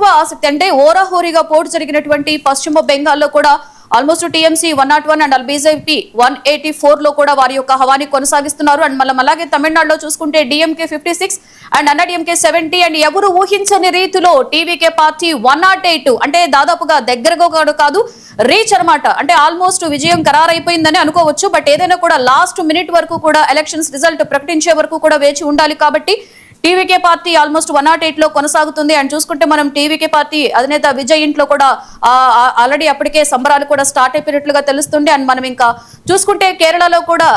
ఎక్కువ ఆసక్తి అంటే ఓరాహోరీగా పోటు జరిగినటువంటి పశ్చిమ బెంగాల్లో కూడా ఆల్మోస్ట్ టీఎంసీ 101 అండ్ బీజేపీ 184 లో కూడా వారి యొక్క హవాని కొనసాగిస్తున్నారు. అండ్ మళ్ళీ అలాగే తమిళనాడులో చూసుకుంటే డిఎంకే 56 అండ్ అన్నాడీఎంకే 70 అండ్ ఎవరు ఊహించని రీతిలో టీవీకే పార్టీ 108 అంటే దాదాపుగా దగ్గరగా కాదు రీచ్ అనమాట. అంటే ఆల్మోస్ట్ విజయం ఖరారైపోయిందని అనుకోవచ్చు. బట్ ఏదైనా కూడా లాస్ట్ మినిట్ వరకు కూడా ఎలక్షన్స్ రిజల్ట్ ప్రకటించే వరకు కూడా వేచి ఉండాలి. కాబట్టి టీవీకే పార్టీ ఆల్మోస్ట్ 108 లో కొనసాగుతుంది. అండ్ చూసుకుంటే మనం టీవీకే పార్టీ అధినేత విజయ్ ఇంట్లో కూడా ఆల్రెడీ అప్పటికే సంబరాలు కూడా స్టార్ట్ అయిపోయినట్లుగా తెలుస్తుంది. అండ్ మనం ఇంకా చూసుకుంటే కేరళలో కూడా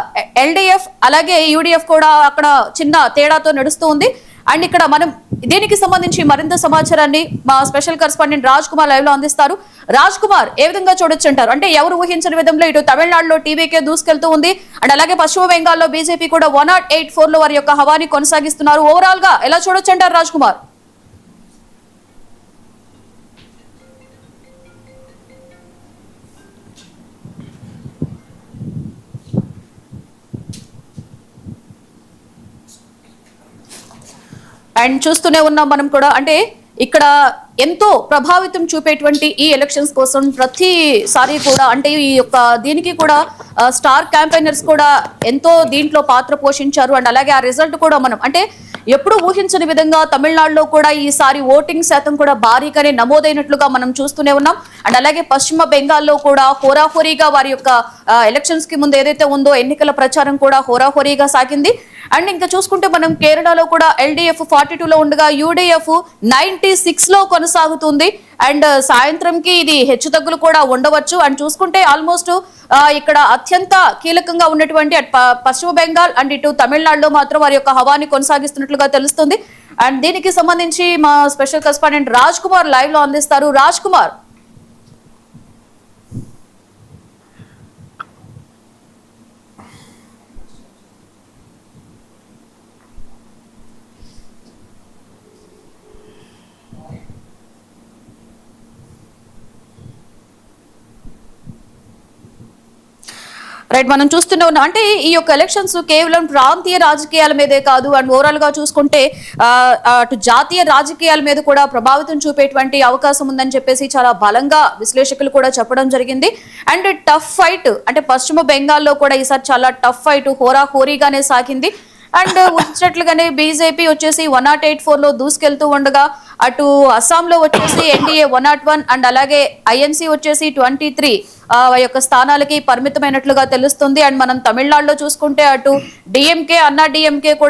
ఎల్డీఎఫ్ అలాగే యూడీఎఫ్ కూడా అక్కడ చిన్న తేడాతో నడుస్తూ ఉంది. అండ్ ఇక్కడ మనం దీనికి సంబంధించి మరింత సమాచారాన్ని మా special correspondent Raj Kumar live లో అందిస్తారు. రాజ్ కుమార్, ఏ విధంగా చూడొచ్చు అంటారు? అంటే ఎవరు ఊహించని విధంలో ఇటు తమిళనాడులో టీవీకే దూసుకెళ్తూ ఉంది అండ్ అలాగే పశ్చిమ బెంగాల్లో బీజేపీ కూడా 108 లో వారి యొక్క హవాని కొనసాగిస్తున్నారు. ఓవరాల్ గా ఎలా చూడొచ్చు అంటారు రాజ్ కుమార్? అండ్ చూస్తూనే ఉన్నాం మనం కూడా, అంటే ఇక్కడ ఎంతో ప్రభావితం చూపేటువంటి ఈ ఎలక్షన్స్ కోసం ప్రతిసారి కూడా అంటే ఈ యొక్క దీనికి కూడా స్టార్ క్యాంపెయినర్స్ కూడా ఎంతో దీంట్లో పాత్ర పోషించారు. అండ్ అలాగే ఆ రిజల్ట్ కూడా మనం అంటే ఎప్పుడు ఊహించని విధంగా తమిళనాడులో కూడా ఈసారి ఓటింగ్ శాతం కూడా భారీగానే నమోదైనట్లుగా మనం చూస్తూనే ఉన్నాం. అండ్ అలాగే పశ్చిమ బెంగాల్లో కూడా హోరాహోరీగా వారి యొక్క ఎలక్షన్స్ కి ముందు ఏదైతే ఉందో ఎన్నికల ప్రచారం కూడా హోరాహోరీగా సాగింది. అండ్ ఇంకా చూసుకుంటే మనం కేరళలో కూడా ఎల్డీఎఫ్ 42 లో ఉండగా యూడీఎఫ్ 96 లో కొనసాగుతుంది. అండ్ సాయంత్రంకి ఇది హెచ్చుతగ్గులు కూడా ఉండవచ్చు. అండ్ చూసుకుంటే ఆల్మోస్ట్ ఇక్కడ అత్యంత కీలకంగా ఉన్నటువంటి పశ్చిమ బెంగాల్ అండ్ ఇటు తమిళనాడులో మాత్రం వారి యొక్క హవాని కొనసాగిస్తున్నట్లుగా తెలుస్తుంది. అండ్ దీనికి సంబంధించి మా special correspondent Raj Kumar live లో అందిస్తారు. రాజ్ కుమార్, రైట్, మనం చూస్తూనే ఉన్నాం. అంటే ఈ యొక్క ఎలక్షన్స్ కేవలం ప్రాంతీయ రాజకీయాల మీదే కాదు అండ్ ఓవరాల్ గా చూసుకుంటే అటు జాతీయ రాజకీయాల మీద కూడా ప్రభావితం చూపేటువంటి అవకాశం ఉందని చెప్పేసి చాలా బలంగా విశ్లేషకులు కూడా చెప్పడం జరిగింది. అండ్ టఫ్ ఫైట్ అంటే పశ్చిమ బెంగాల్లో కూడా ఈసారి చాలా టఫ్ ఫైట్ హోరాహోరీగానే సాగింది. అండ్ వచ్చినట్లుగానే బీజేపీ వచ్చేసి 108 లో దూసుకెళ్తూ ఉండగా అటు అస్సాంలో వచ్చేసి ఎన్డీఏ 101 అండ్ అలాగే ఐఎన్సీ వచ్చేసి 23 యొక్క స్థానాలకి పరిమితమైనట్లుగా తెలుస్తుంది. అండ్ మనం తమిళనాడులో చూసుకుంటే అటు డిఎంకే అన్నా డిఎంకే కూడా